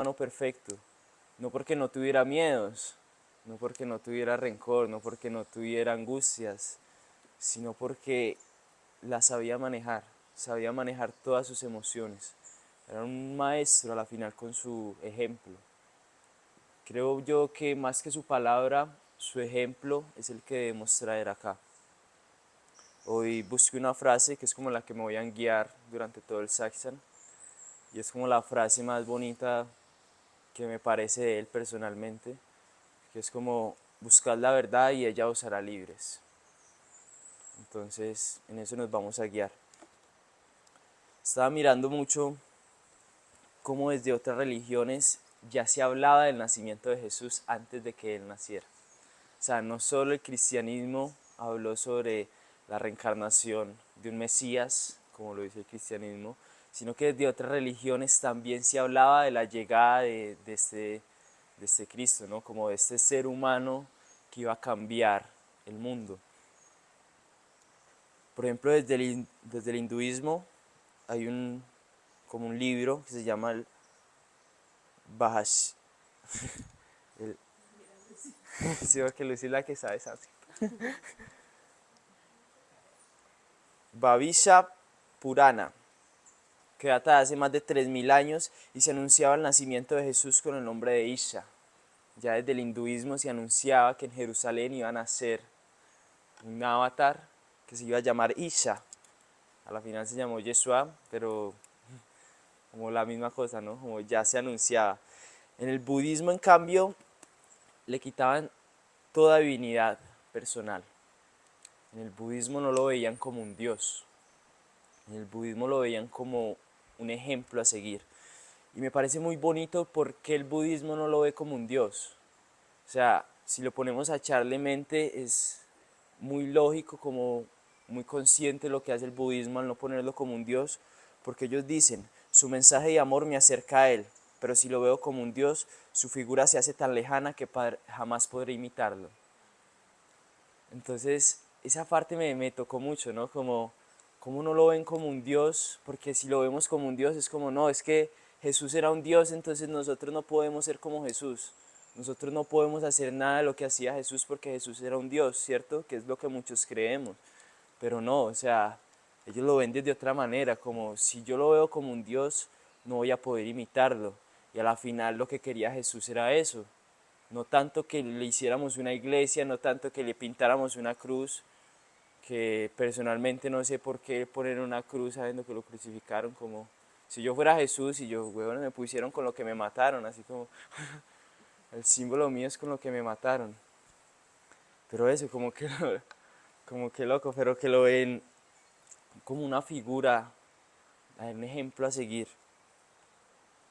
humano perfecto, no porque no tuviera miedos, no porque no tuviera rencor, no porque no tuviera angustias, sino porque las sabía manejar todas sus emociones. Era un maestro a la final con su ejemplo. Creo yo que más que su palabra, su ejemplo es el que debemos traer acá. Hoy busqué una frase que es como la que me voy a guiar durante todo el Saxon, y es como la frase más bonita que me parece de él personalmente, que es como: buscad la verdad y ella os hará libres. Entonces, en eso nos vamos a guiar. Estaba mirando mucho cómo desde otras religiones ya se hablaba del nacimiento de Jesús antes de que él naciera. O sea, no solo el cristianismo habló sobre la reencarnación de un Mesías, como lo dice el cristianismo, sino que desde otras religiones también se hablaba de la llegada de este Cristo, ¿no? Como de este ser humano que iba a cambiar el mundo. Por ejemplo, desde el hinduismo hay como un libro que se llama el Bahash. El, sí, porque Lucy es la que sabe sánscrito. Bhavisha Purana, que data de hace más de 3000 años y se anunciaba el nacimiento de Jesús con el nombre de Isha. Ya desde el hinduismo se anunciaba que en Jerusalén iba a nacer un avatar que se iba a llamar Isha. A la final se llamó Yeshua, pero como la misma cosa, ¿no? Como ya se anunciaba. En el budismo, en cambio, le quitaban toda divinidad personal. En el budismo no lo veían como un dios. En el budismo lo veían como un ejemplo a seguir. Y me parece muy bonito porque el budismo no lo ve como un dios. O sea, si lo ponemos a echarle mente, es muy lógico, como muy consciente lo que hace el budismo al no ponerlo como un dios, porque ellos dicen: su mensaje de amor me acerca a él, pero si lo veo como un dios, su figura se hace tan lejana que jamás podré imitarlo. Entonces, esa parte me tocó mucho, ¿no? Como no lo ven como un dios, porque si lo vemos como un dios es como: no, es que Jesús era un dios, entonces nosotros no podemos ser como Jesús. Nosotros no podemos hacer nada de lo que hacía Jesús porque Jesús era un dios, ¿cierto? Que es lo que muchos creemos. Pero no, o sea, ellos lo ven de otra manera, como si yo lo veo como un dios, no voy a poder imitarlo. Y a la final lo que quería Jesús era eso, no tanto que le hiciéramos una iglesia, no tanto que le pintáramos una cruz, que personalmente no sé por qué poner una cruz sabiendo que lo crucificaron. Como si yo fuera Jesús y yo, huevón, me pusieron con lo que me mataron, así como el símbolo mío es con lo que me mataron. Pero eso, como que loco, pero que lo ven como una figura, un ejemplo a seguir.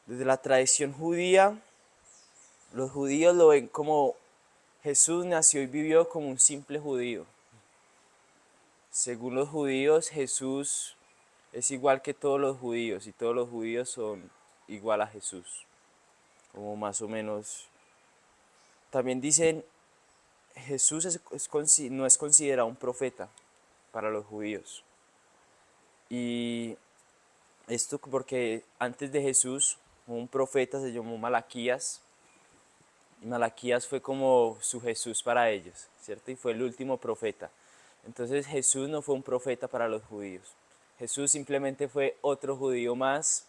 Desde la tradición judía, los judíos lo ven como: Jesús nació y vivió como un simple judío. Según los judíos, Jesús es igual que todos los judíos y todos los judíos son igual a Jesús, como más o menos. También dicen: Jesús no es considerado un profeta para los judíos. Y esto porque antes de Jesús hubo un profeta, se llamó Malaquías, y Malaquías fue como su Jesús para ellos, ¿cierto? Y fue el último profeta. Entonces Jesús no fue un profeta para los judíos. Jesús simplemente fue otro judío más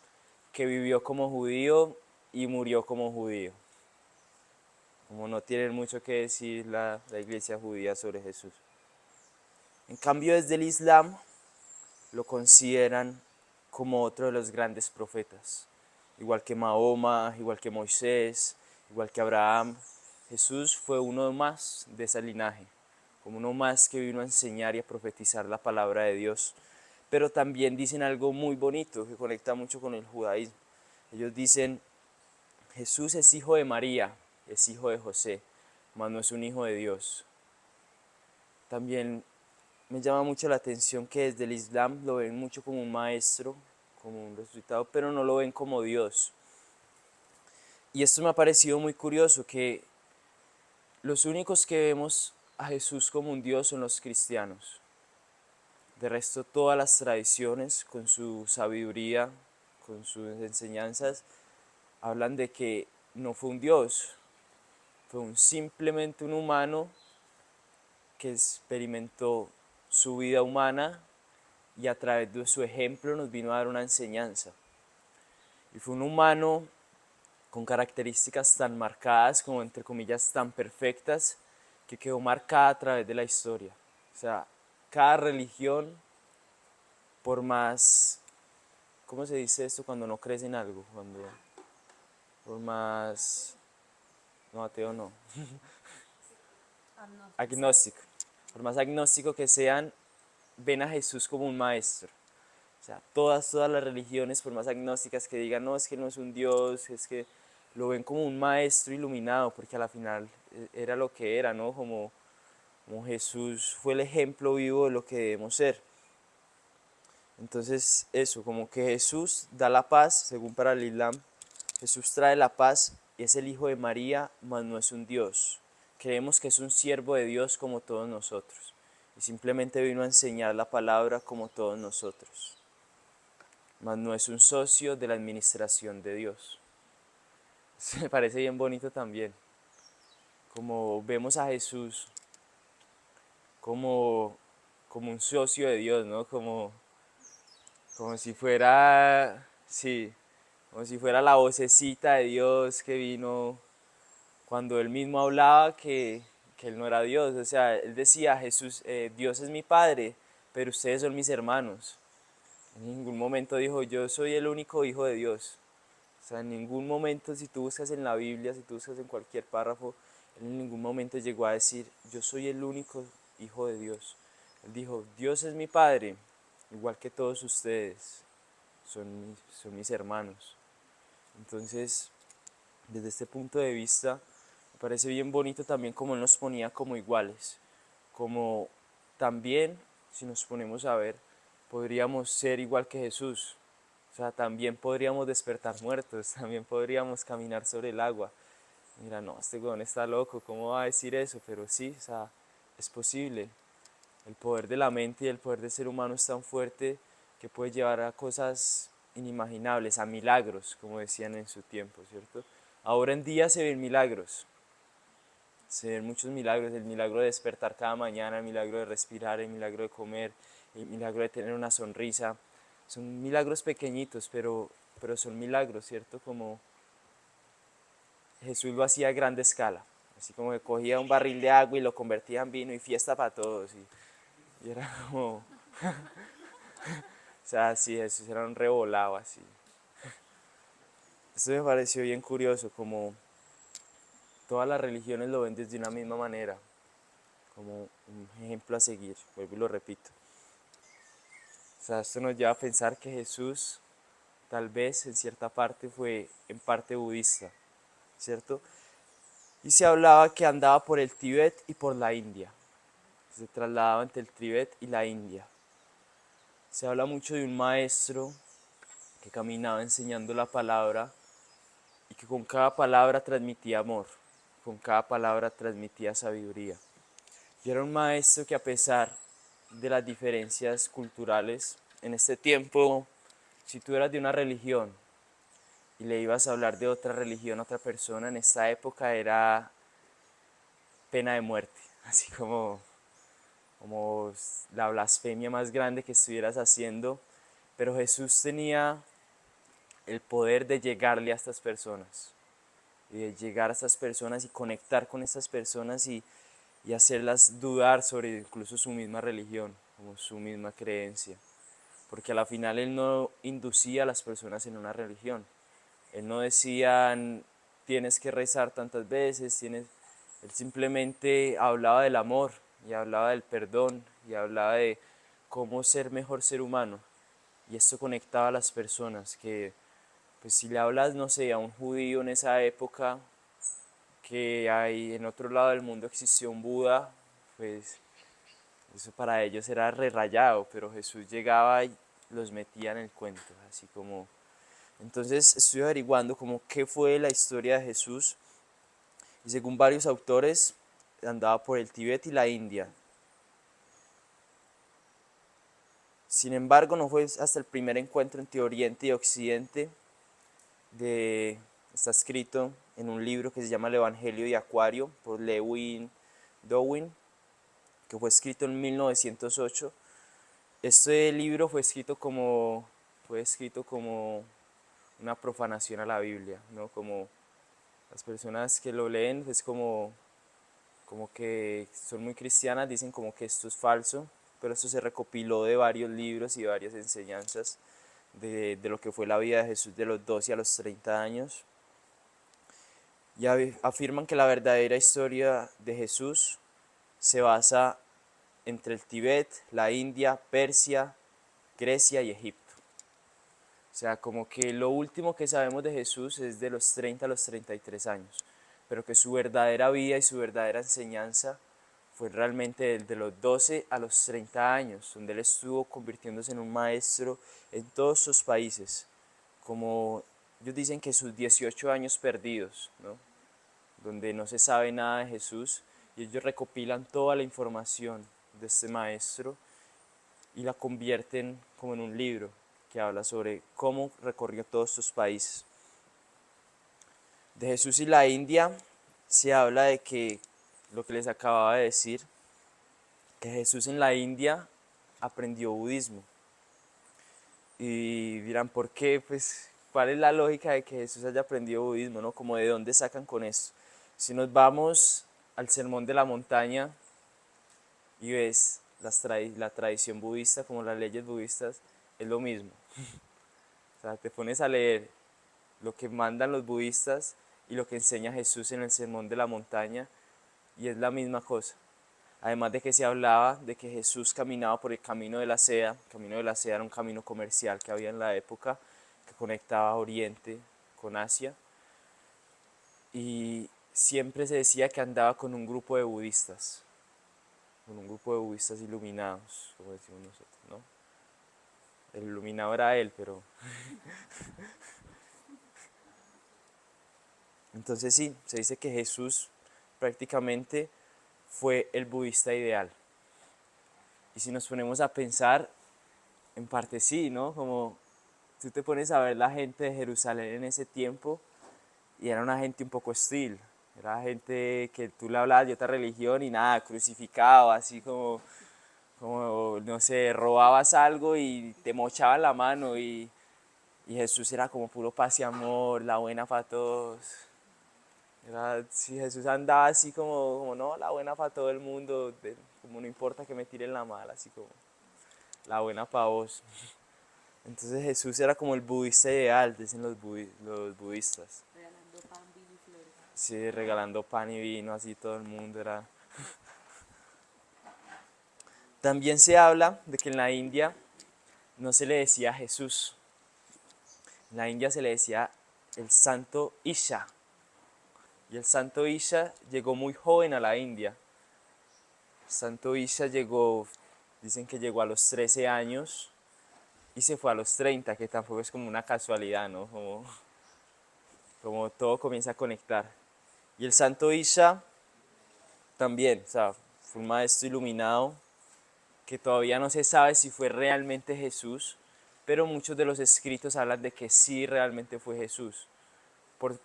que vivió como judío y murió como judío. Como no tienen mucho que decir la iglesia judía sobre Jesús. En cambio, desde el Islam lo consideran como otro de los grandes profetas. Igual que Mahoma, igual que Moisés, igual que Abraham. Jesús fue uno más de ese linaje, como uno más que vino a enseñar y a profetizar la palabra de Dios. Pero también dicen algo muy bonito que conecta mucho con el judaísmo. Ellos dicen: Jesús es hijo de María, es hijo de José, mas no es un hijo de Dios. También me llama mucho la atención que desde el Islam lo ven mucho como un maestro, como un resucitado, pero no lo ven como Dios. Y esto me ha parecido muy curioso, que los únicos que vemos a Jesús como un Dios son los cristianos. De resto, todas las tradiciones, con su sabiduría, con sus enseñanzas, hablan de que no fue un Dios, fue simplemente un humano que experimentó su vida humana y a través de su ejemplo nos vino a dar una enseñanza. Y fue un humano con características tan marcadas, como entre comillas tan perfectas, que quedó marcada a través de la historia. O sea, cada religión, por más, ¿cómo se dice esto cuando no crees en algo? Por más, no, ateo no, agnóstico, por más agnóstico que sean, ven a Jesús como un maestro. O sea, todas las religiones, por más agnósticas que digan, no, es que no es un Dios, es que lo ven como un maestro iluminado, porque a la final era lo que era, ¿no? Como Jesús fue el ejemplo vivo de lo que debemos ser. Entonces, eso, como que Jesús da la paz, según para el Islam, Jesús trae la paz y es el Hijo de María, mas no es un Dios. Creemos que es un siervo de Dios como todos nosotros. Y simplemente vino a enseñar la palabra como todos nosotros. Mas no es un socio de la administración de Dios. Eso me parece bien bonito también. Como vemos a Jesús como, como un socio de Dios, ¿no? Como si fuera, sí, como si fuera la vocecita de Dios que vino cuando él mismo hablaba que él no era Dios. O sea, él decía, Jesús, Dios es mi Padre, pero ustedes son mis hermanos. En ningún momento dijo, yo soy el único hijo de Dios. O sea, en ningún momento, si tú buscas en la Biblia, si tú buscas en cualquier párrafo, él en ningún momento llegó a decir, yo soy el único hijo de Dios. Él dijo, Dios es mi Padre, igual que todos ustedes, son mis hermanos. Entonces, desde este punto de vista, me parece bien bonito también como él nos ponía como iguales, como también, si nos ponemos a ver, podríamos ser igual que Jesús. O sea, también podríamos despertar muertos, también podríamos caminar sobre el agua. Mira, no, este weón está loco, ¿cómo va a decir eso? Pero sí, o sea, es posible. El poder de la mente y el poder del ser humano es tan fuerte que puede llevar a cosas inimaginables, a milagros, como decían en su tiempo, ¿cierto? Ahora en día se ven milagros, se ven muchos milagros, el milagro de despertar cada mañana, el milagro de respirar, el milagro de comer, el milagro de tener una sonrisa. Son milagros pequeñitos, pero son milagros, ¿cierto? Como Jesús lo hacía a grande escala, así como que cogía un barril de agua y lo convertía en vino y fiesta para todos. Y era como, o sea, sí, Jesús era un revolado así. Esto me pareció bien curioso, como todas las religiones lo ven desde una misma manera, como un ejemplo a seguir, vuelvo y lo repito. O sea, esto nos lleva a pensar que Jesús tal vez en cierta parte fue en parte budista, ¿cierto? Y se hablaba que andaba por el Tíbet y por la India. Se trasladaba entre el Tíbet y la India. Se habla mucho de un maestro que caminaba enseñando la palabra y que con cada palabra transmitía amor, con cada palabra transmitía sabiduría. Y era un maestro que a pesar de las diferencias culturales, en este tiempo, si tú eras de una religión y le ibas a hablar de otra religión a otra persona, en esta época era pena de muerte, así como la blasfemia más grande que estuvieras haciendo, pero Jesús tenía el poder de llegarle a estas personas, y de llegar a estas personas y conectar con estas personas y hacerlas dudar sobre incluso su misma religión, como su misma creencia, porque a la final él no inducía a las personas en una religión, él no decía tienes que rezar tantas veces, él simplemente hablaba del amor y hablaba del perdón y hablaba de cómo ser mejor ser humano. Y esto conectaba a las personas que, pues si le hablas, no sé, a un judío en esa época, que hay en otro lado del mundo existió un Buda, pues eso para ellos era re rayado, pero Jesús llegaba y los metía en el cuento, así como... Entonces estoy averiguando como qué fue la historia de Jesús y según varios autores andaba por el Tíbet y la India. Sin embargo, no fue hasta el primer encuentro entre Oriente y Occidente de está escrito en un libro que se llama El Evangelio de Acuario por Lewin Dowin, que fue escrito en 1908. Este libro fue escrito como una profanación a la Biblia, ¿no? Como las personas que lo leen es como que son muy cristianas, dicen como que esto es falso, pero esto se recopiló de varios libros y de varias enseñanzas de lo que fue la vida de Jesús de los 12 a los 30 años. Y afirman que la verdadera historia de Jesús se basa entre el Tíbet, la India, Persia, Grecia y Egipto. O sea, como que lo último que sabemos de Jesús es de los 30 a los 33 años, pero que su verdadera vida y su verdadera enseñanza fue realmente de los 12 a los 30 años, donde él estuvo convirtiéndose en un maestro en todos sus países, como ellos dicen que sus 18 años perdidos, ¿no? Donde no se sabe nada de Jesús, y ellos recopilan toda la información de este maestro y la convierten como en un libro que habla sobre cómo recorrió todos estos países. De Jesús y la India se habla de que, lo que les acababa de decir, que Jesús en la India aprendió budismo. Y dirán, ¿por qué? Pues, ¿cuál es la lógica de que Jesús haya aprendido budismo, no? Como de dónde sacan con eso. Si nos vamos al Sermón de la Montaña y ves la tradición budista, como las leyes budistas, es lo mismo. O sea, te pones a leer lo que mandan los budistas y lo que enseña Jesús en el Sermón de la Montaña, y es la misma cosa. Además de que se hablaba de que Jesús caminaba por el camino de la seda. El camino de la seda era un camino comercial que había en la época que conectaba Oriente con Asia, y siempre se decía que andaba con un grupo de budistas, iluminados, como decimos nosotros, ¿no? El iluminado era él, pero... Entonces sí, se dice que Jesús prácticamente fue el budista ideal. Y si nos ponemos a pensar, en parte sí, ¿no? Como tú te pones a ver la gente de Jerusalén en ese tiempo, y era una gente un poco hostil. Era gente que tú le hablabas de otra religión y nada, crucificado, así como no sé, robabas algo y te mochaban la mano, y Jesús era como puro paz y amor, la buena para todos. Si Jesús andaba así como no, la buena para todo el mundo, como no importa que me tiren la mala, así como la buena para vos. Entonces Jesús era como el budista ideal, dicen los budistas. Regalando pan, vino y flores. Sí, regalando pan y vino, así todo el mundo era. También se habla de que en la India no se le decía Jesús. En la India se le decía el santo Isha. Y el santo Isha llegó muy joven a la India. El santo Isha dicen que llegó a los 13 años y se fue a los 30, que tampoco es como una casualidad, ¿no? Como todo comienza a conectar. Y el santo Isha también, o sea, fue un maestro iluminado que todavía no se sabe si fue realmente Jesús, pero muchos de los escritos hablan de que sí realmente fue Jesús, por,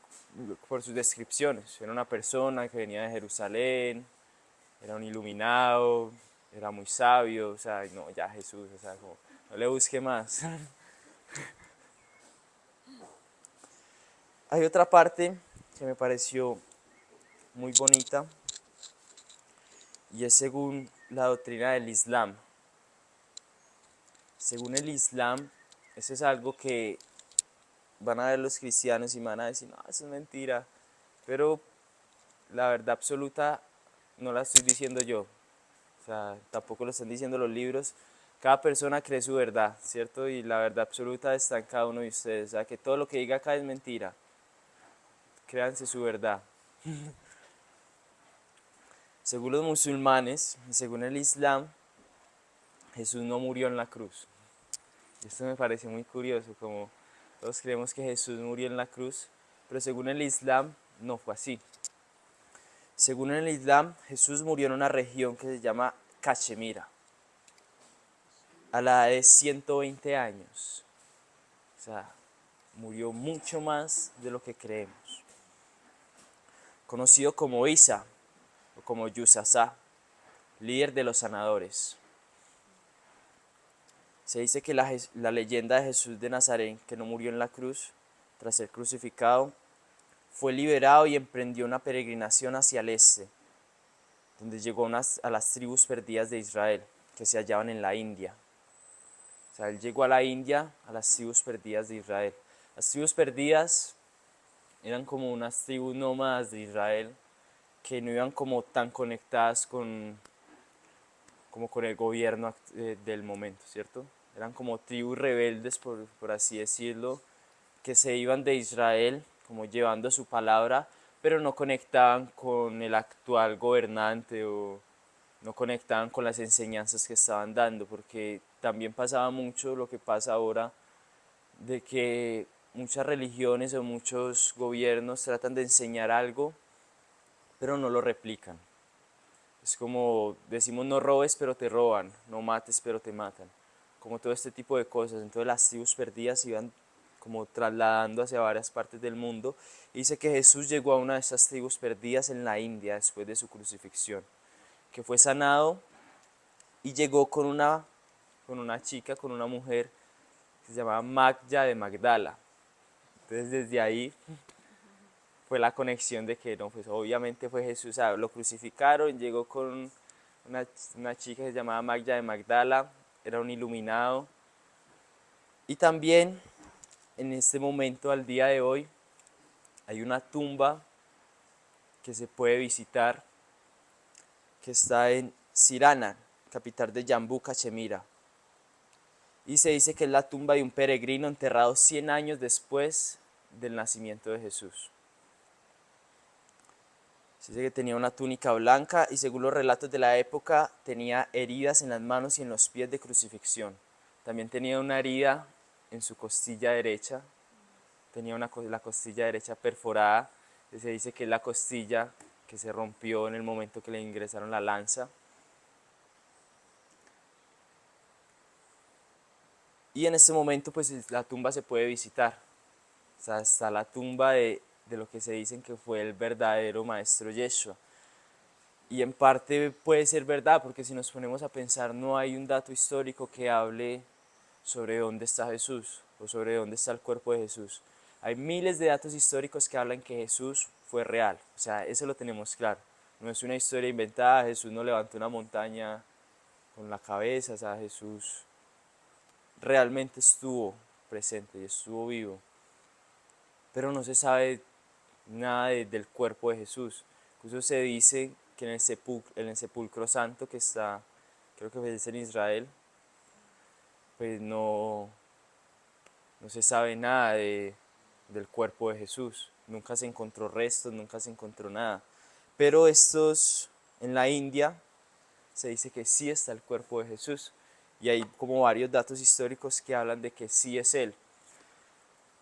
por sus descripciones. Era una persona que venía de Jerusalén, era un iluminado, era muy sabio, o sea, no, ya Jesús, o sea, como, no le busque más. Hay otra parte que me pareció muy bonita, y es según la doctrina del Islam. Según el Islam, eso es algo que van a ver los cristianos y van a decir, no, eso es mentira, pero la verdad absoluta no la estoy diciendo yo, o sea, tampoco lo están diciendo los libros. Cada persona cree su verdad, ¿cierto? Y la verdad absoluta está en cada uno de ustedes, o sea, que todo lo que diga acá es mentira. Créanse su verdad. Según los musulmanes, según el Islam, Jesús no murió en la cruz. Y esto me parece muy curioso, como todos creemos que Jesús murió en la cruz, pero según el Islam no fue así. Según el Islam, Jesús murió en una región que se llama Cachemira, a la edad de 120 años. O sea, murió mucho más de lo que creemos. Conocido como Isa o como Yusasá, líder de los sanadores. Se dice que la leyenda de Jesús de Nazaret, que no murió en la cruz tras ser crucificado, fue liberado y emprendió una peregrinación hacia el este, donde llegó a las tribus perdidas de Israel, que se hallaban en la India. O sea, él llegó a la India, a las tribus perdidas de Israel. Las tribus perdidas eran como unas tribus nómadas de Israel que no iban como tan conectadas como con el gobierno del momento, ¿cierto? Eran como tribus rebeldes, por así decirlo, que se iban de Israel, como llevando su palabra, pero no conectaban con el actual gobernante o no conectaban con las enseñanzas que estaban dando, porque también pasaba mucho lo que pasa ahora, de que muchas religiones o muchos gobiernos tratan de enseñar algo, pero no lo replican. Es como decimos no robes pero te roban, no mates pero te matan, como todo este tipo de cosas. Entonces las tribus perdidas se iban como trasladando hacia varias partes del mundo. Y dice que Jesús llegó a una de esas tribus perdidas en la India después de su crucifixión, que fue sanado y llegó con una chica, con una mujer que se llamaba Magda de Magdala. Entonces desde ahí fue la conexión de que no, pues obviamente fue Jesús, o sea, lo crucificaron, llegó con una chica que se llamaba Magda de Magdala, era un iluminado. Y también en este momento, al día de hoy, hay una tumba que se puede visitar, que está en Sirana, capital de Jammu Cachemira. Y se dice que es la tumba de un peregrino enterrado 100 años después del nacimiento de Jesús. Se dice que tenía una túnica blanca y según los relatos de la época tenía heridas en las manos y en los pies de crucifixión. También tenía una herida en su costilla derecha, tenía la costilla derecha perforada, que se dice que es la costilla que se rompió en el momento que le ingresaron la lanza. Y en este momento pues la tumba se puede visitar. O sea, está la tumba de lo que se dicen que fue el verdadero maestro Yeshua. Y en parte puede ser verdad, porque si nos ponemos a pensar, no hay un dato histórico que hable sobre dónde está Jesús o sobre dónde está el cuerpo de Jesús. Hay miles de datos históricos que hablan que Jesús fue real, o sea, eso lo tenemos claro. No es una historia inventada, Jesús no levantó una montaña con la cabeza, o sea, Jesús realmente estuvo presente y estuvo vivo. Pero no se sabe nada del cuerpo de Jesús. Incluso se dice que en el sepulcro santo que está, creo que es en Israel, pues no se sabe nada del cuerpo de Jesús. Nunca se encontró restos, nunca se encontró nada. Pero en la India, se dice que sí está el cuerpo de Jesús. Y hay como varios datos históricos que hablan de que sí es Él.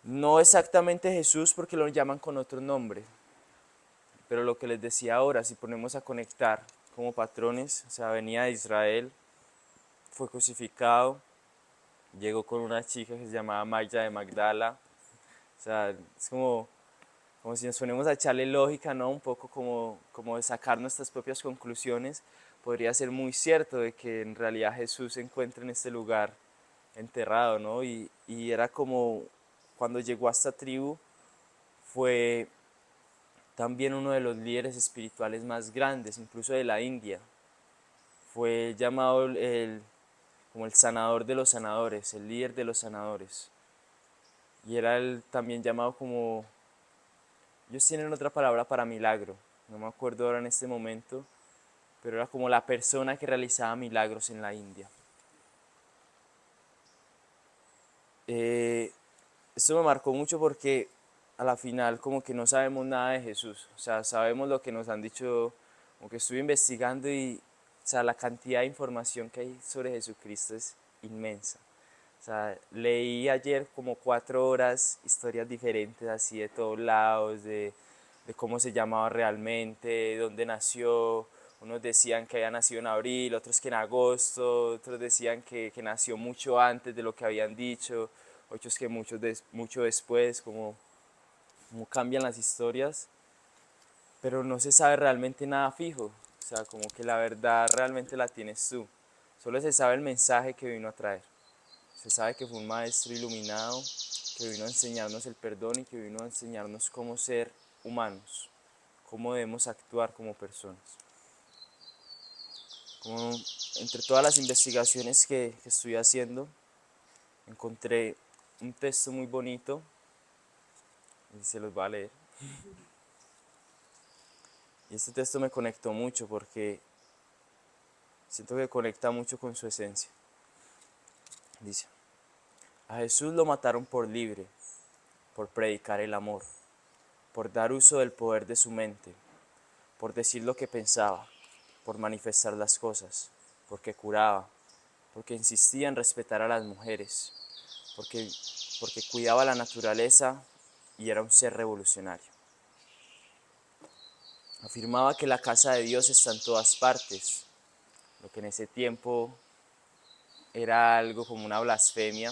No exactamente Jesús porque lo llaman con otro nombre. Pero lo que les decía ahora, si ponemos a conectar como patrones, o sea, venía de Israel, fue crucificado, llegó con una chica que se llamaba Magda de Magdala. O sea, es como si nos ponemos a echarle lógica, ¿no? Un poco como de sacar nuestras propias conclusiones. Podría ser muy cierto de que en realidad Jesús se encuentra en este lugar enterrado, ¿no? Y era como cuando llegó a esta tribu, fue también uno de los líderes espirituales más grandes, incluso de la India. Fue llamado como el sanador de los sanadores, el líder de los sanadores. Y era también llamado como, ellos tienen otra palabra para milagro, no me acuerdo ahora en este momento, pero era como la persona que realizaba milagros en la India. Esto me marcó mucho porque a la final como que no sabemos nada de Jesús, o sea, sabemos lo que nos han dicho, como que estuve investigando y, o sea, la cantidad de información que hay sobre Jesucristo es inmensa. O sea, leí ayer como 4 horas historias diferentes así de todos lados, de cómo se llamaba realmente, de dónde nació. Unos decían que había nacido en abril, otros que en agosto, otros decían que nació mucho antes de lo que habían dicho, otros que mucho después, como cambian las historias, pero no se sabe realmente nada fijo, o sea, como que la verdad realmente la tienes tú, solo se sabe el mensaje que vino a traer, se sabe que fue un maestro iluminado, que vino a enseñarnos el perdón y que vino a enseñarnos cómo ser humanos, cómo debemos actuar como personas. Como entre todas las investigaciones que estoy haciendo, encontré un texto muy bonito y se los voy a leer. Y este texto me conectó mucho porque siento que conecta mucho con su esencia. Dice, a Jesús lo mataron por libre, por predicar el amor, por dar uso del poder de su mente, por decir lo que pensaba, por manifestar las cosas, porque curaba, porque insistía en respetar a las mujeres, porque cuidaba la naturaleza y era un ser revolucionario. Afirmaba que la casa de Dios está en todas partes, lo que en ese tiempo era algo como una blasfemia.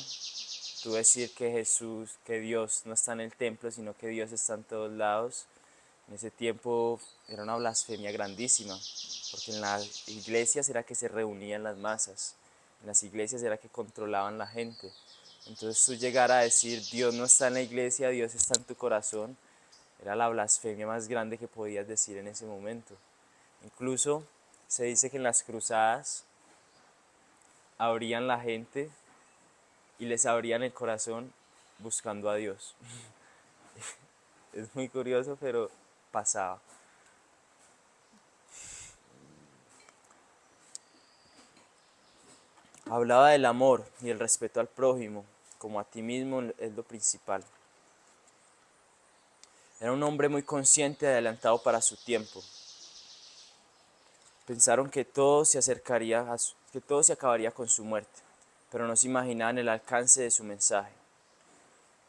Tú decir que Jesús, que Dios no está en el templo, sino que Dios está en todos lados, en ese tiempo era una blasfemia grandísima, porque en las iglesias era que se reunían las masas, en las iglesias era que controlaban la gente. Entonces tú llegar a decir Dios no está en la iglesia, Dios está en tu corazón, era la blasfemia más grande que podías decir en ese momento. Incluso se dice que en las cruzadas abrían la gente y les abrían el corazón buscando a Dios. Es muy curioso, pero pasaba. Hablaba del amor y el respeto al prójimo, como a ti mismo es lo principal. Era un hombre muy consciente y adelantado para su tiempo. Pensaron que todo que todo se acabaría con su muerte, pero no se imaginaban el alcance de su mensaje.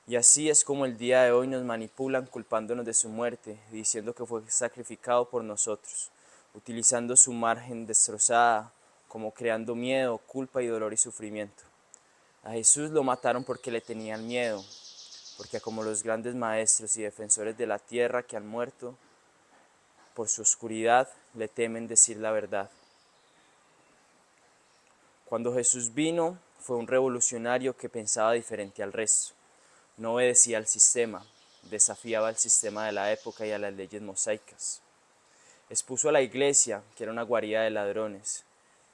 Y así es como el día de hoy nos manipulan culpándonos de su muerte, diciendo que fue sacrificado por nosotros, utilizando su margen destrozada, como creando miedo, culpa y dolor y sufrimiento. A Jesús lo mataron porque le tenían miedo, porque como los grandes maestros y defensores de la tierra que han muerto, por su oscuridad le temen decir la verdad. Cuando Jesús vino, fue un revolucionario que pensaba diferente al resto. No obedecía al sistema, desafiaba al sistema de la época y a las leyes mosaicas. Expuso a la iglesia, que era una guarida de ladrones,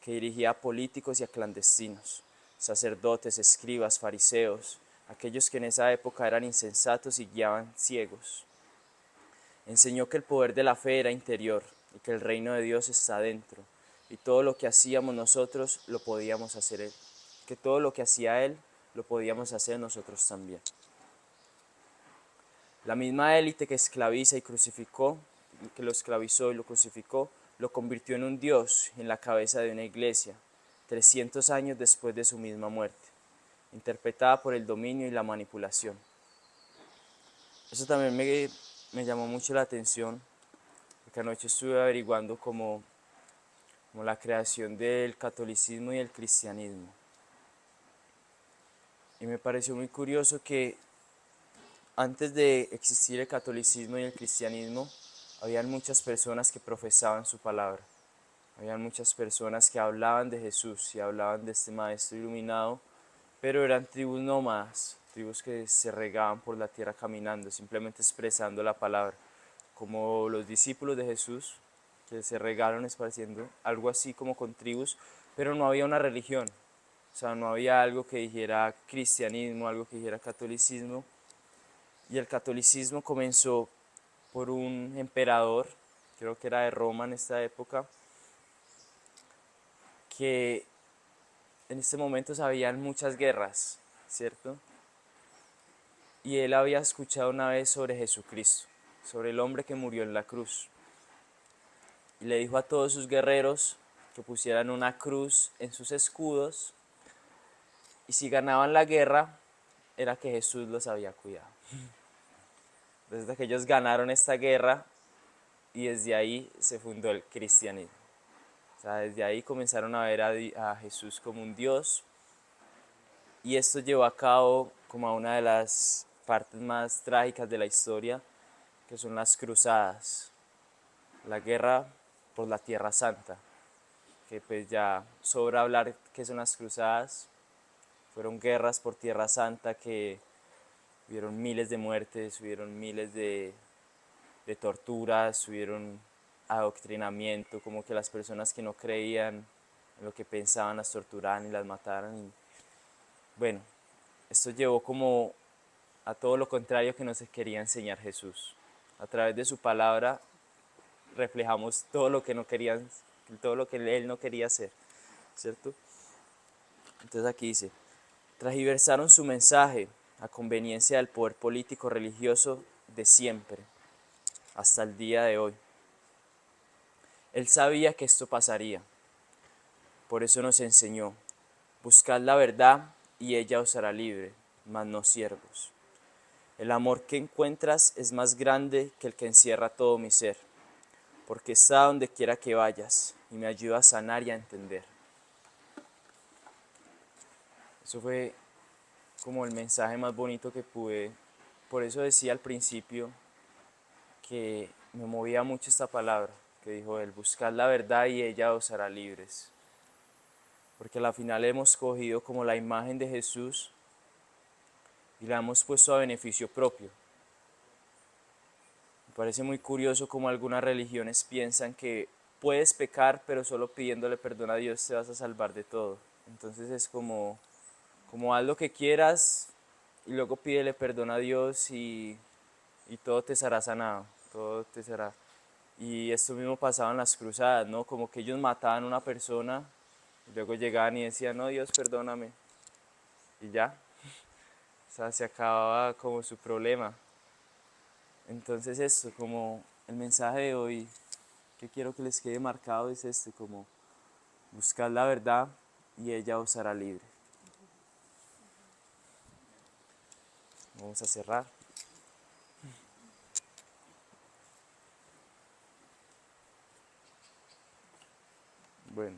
que dirigía a políticos y a clandestinos, sacerdotes, escribas, fariseos, aquellos que en esa época eran insensatos y guiaban ciegos. Enseñó que el poder de la fe era interior y que el reino de Dios está dentro, y todo lo que hacíamos nosotros lo podíamos hacer Él, que todo lo que hacía Él lo podíamos hacer nosotros también. La misma élite que esclaviza y crucificó, que lo esclavizó y lo crucificó, lo convirtió en un Dios en la cabeza de una iglesia, 300 años después de su misma muerte, interpretada por el dominio y la manipulación. Eso también me llamó mucho la atención, porque anoche estuve averiguando como la creación del catolicismo y el cristianismo. Y me pareció muy curioso que antes de existir el catolicismo y el cristianismo, habían muchas personas que profesaban su palabra. Habían muchas personas que hablaban de Jesús y hablaban de este maestro iluminado, pero eran tribus nómadas, tribus que se regaban por la tierra caminando, simplemente expresando la palabra, como los discípulos de Jesús, que se regaron esparciendo, algo así como con tribus, pero no había una religión, o sea, no había algo que dijera cristianismo, algo que dijera catolicismo, y el catolicismo comenzó por un emperador, creo que era de Roma en esta época, que en este momento habían muchas guerras, ¿cierto? Y él había escuchado una vez sobre Jesucristo, sobre el hombre que murió en la cruz. Y le dijo a todos sus guerreros que pusieran una cruz en sus escudos, y si ganaban la guerra, era que Jesús los había cuidado. Desde que ellos ganaron esta guerra, y desde ahí se fundó el cristianismo. O sea, desde ahí comenzaron a ver a Jesús como un Dios, y esto llevó a cabo como a una de las partes más trágicas de la historia, que son las cruzadas, la guerra por la Tierra Santa, que pues ya sobra hablar qué son las cruzadas. Fueron guerras por Tierra Santa que hubieron miles de muertes, hubieron miles de torturas, hubieron adoctrinamiento, como que las personas que no creían en lo que pensaban las torturaban y las mataran. Y, bueno, esto llevó como a todo lo contrario que nos quería enseñar Jesús. A través de su palabra reflejamos todo lo que no querían, todo lo que él no quería hacer, ¿cierto? Entonces aquí dice, transversaron su mensaje a conveniencia del poder político religioso de siempre, hasta el día de hoy. Él sabía que esto pasaría, por eso nos enseñó, buscad la verdad y ella os hará libre, mas no siervos. El amor que encuentras es más grande que el que encierra todo mi ser, porque está donde quiera que vayas y me ayuda a sanar y a entender. Eso fue como el mensaje más bonito que pude. Por eso decía al principio que me movía mucho esta palabra, que dijo él, buscad la verdad y ella os hará libres. Porque a la final hemos cogido como la imagen de Jesús y la hemos puesto a beneficio propio. Me parece muy curioso como algunas religiones piensan que puedes pecar, pero solo pidiéndole perdón a Dios te vas a salvar de todo. Entonces es como haz lo que quieras y luego pídele perdón a Dios y todo te será sanado, todo te será. Y esto mismo pasaba en las cruzadas, ¿no? Como que ellos mataban a una persona y luego llegaban y decían, no, Dios, perdóname. Y ya, o sea, se acababa como su problema. Entonces esto, como el mensaje de hoy que quiero que les quede marcado es este, como buscar la verdad y ella os hará libre. Vamos a cerrar. Bueno,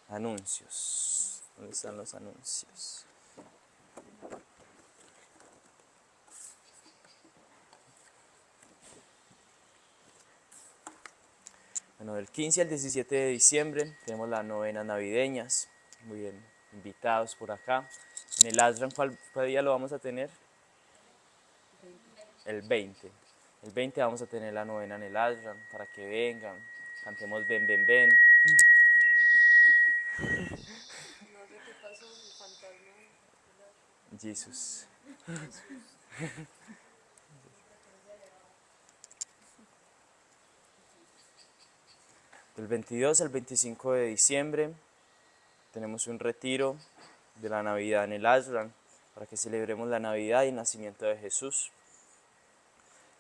anuncios. ¿Dónde están los anuncios? Bueno, del 15 al 17 de diciembre tenemos las novenas navideñas. Muy bien, invitados por acá. En el Ashram, ¿cuál día lo vamos a tener? El 20. El 20 vamos a tener la novena en el Ashram para que vengan, cantemos ven, ven, ven. No sé qué pasó, el fantasma. Jesús. Del 22 al 25 de diciembre tenemos un retiro de la Navidad en el Ashram para que celebremos la Navidad y el nacimiento de Jesús.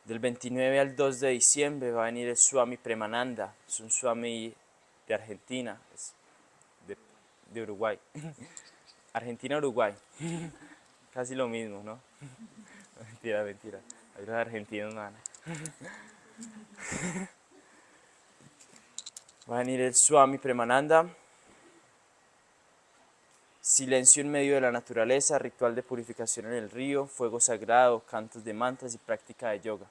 Del 29 al 2 de diciembre va a venir el Swami Premananda, es un Swami de Argentina, es de Uruguay. Argentina-Uruguay, casi lo mismo, ¿no? Mentira, mentira. Hay los argentinos, man. Va a venir el Swami Premananda. Silencio en medio de la naturaleza, ritual de purificación en el río, fuego sagrado, cantos de mantras y práctica de yoga.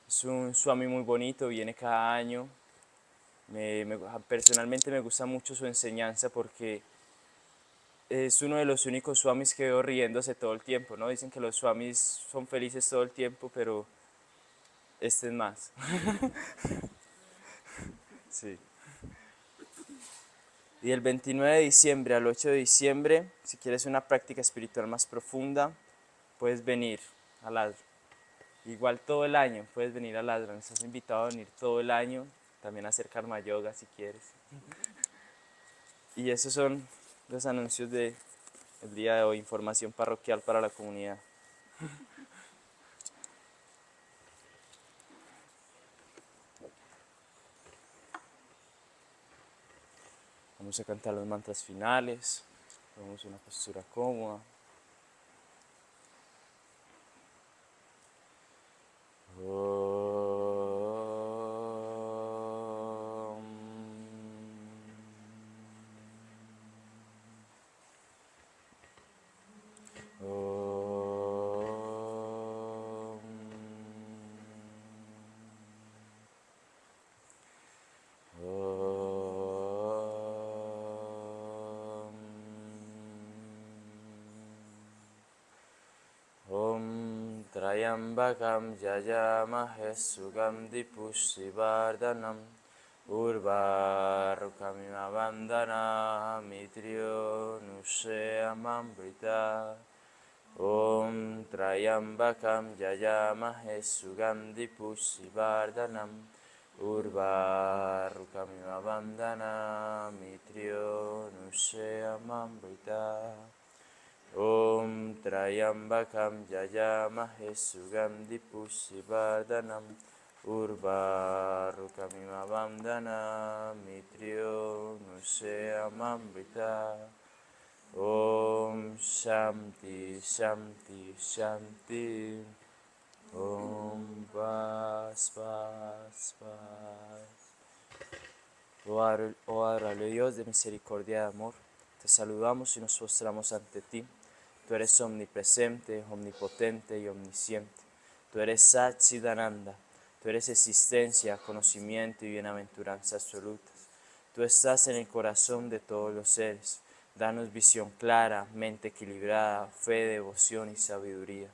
Es un Swami muy bonito, viene cada año. Personalmente me gusta mucho su enseñanza porque es uno de los únicos swamis que veo riéndose todo el tiempo, ¿no? Dicen que los swamis son felices todo el tiempo, pero este es más. Sí. Y del 29 de diciembre al 8 de diciembre, si quieres una práctica espiritual más profunda, puedes venir al Ashram. Igual todo el año puedes venir al Ashram. Estás invitado a venir todo el año, también a hacer karma yoga si quieres. Y esos son los anuncios del día de hoy, información parroquial para la comunidad. Vamos a cantar los mantras finales, tomamos una postura cómoda. Om. Trayambakam Yayamahe Sugandhi Pushtivardhanam Urvarukamiva Vandana Mitrio Nusheamambrita Om Trayambakam Yayamahe Sugandhi Pushtivardhanam Urvarukamiva Vandana Mitrio Nusheamambrita Om Trayambakam Yayamahe Sugandhi Pushtivardhanam Urvarukamiva Vandana Mitrio Nusheamambrita Om Shanti Shanti Shanti Om Paz Paz Paz. Oh adorable Dios de misericordia y de amor, te saludamos y nos postramos ante ti. Tú eres omnipresente, omnipotente y omnisciente. Tú eres Satchidananda. Tú eres existencia, conocimiento y bienaventuranza absolutas. Tú estás en el corazón de todos los seres. Danos visión clara, mente equilibrada, fe, devoción y sabiduría.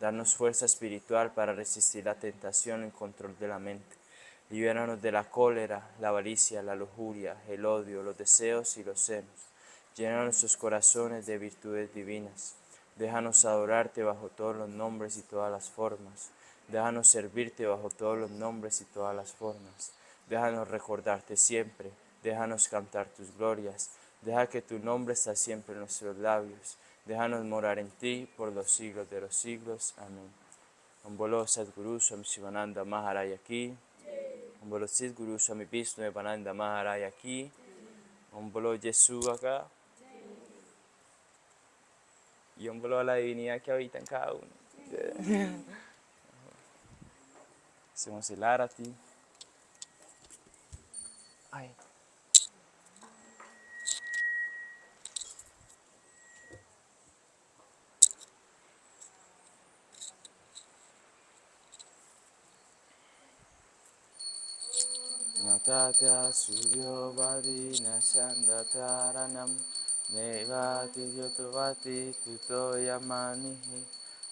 Danos fuerza espiritual para resistir la tentación y el control de la mente. Libéranos de la cólera, la avaricia, la lujuria, el odio, los deseos y los celos. Llena nuestros corazones de virtudes divinas. Déjanos adorarte bajo todos los nombres y todas las formas. Déjanos servirte bajo todos los nombres y todas las formas. Déjanos recordarte siempre. Déjanos cantar tus glorias. Deja que tu nombre esté siempre en nuestros labios. Déjanos morar en ti por los siglos de los siglos. Amén. Om Bolo Sadguru Swami Shivananda Maharaj Ki. Om Bolo Sadguru Swami Vishnu Devananda Maharaj Ki. Om Bolo Jesús acá. Y un bolo a la divinidad que habita en cada uno. Hacemos el arati. Ay. Natatya suryo vadina shandataranam Nevati yotovati tuto yamanihi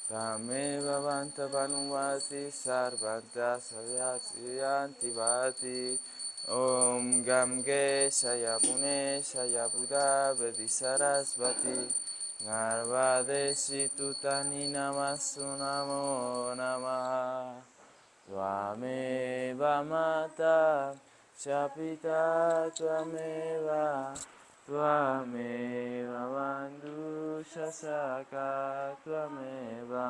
Rame bhavanta vanuvati sarvanta savyati antivati Om Gam Gesaya Munesaya Buddha Vedi Sarasvati Narvadesi Tutani Namastu Namo Namaha Tvameva Mata Shapita Tvameva Tvameva Bandhu Shasaka Tvameva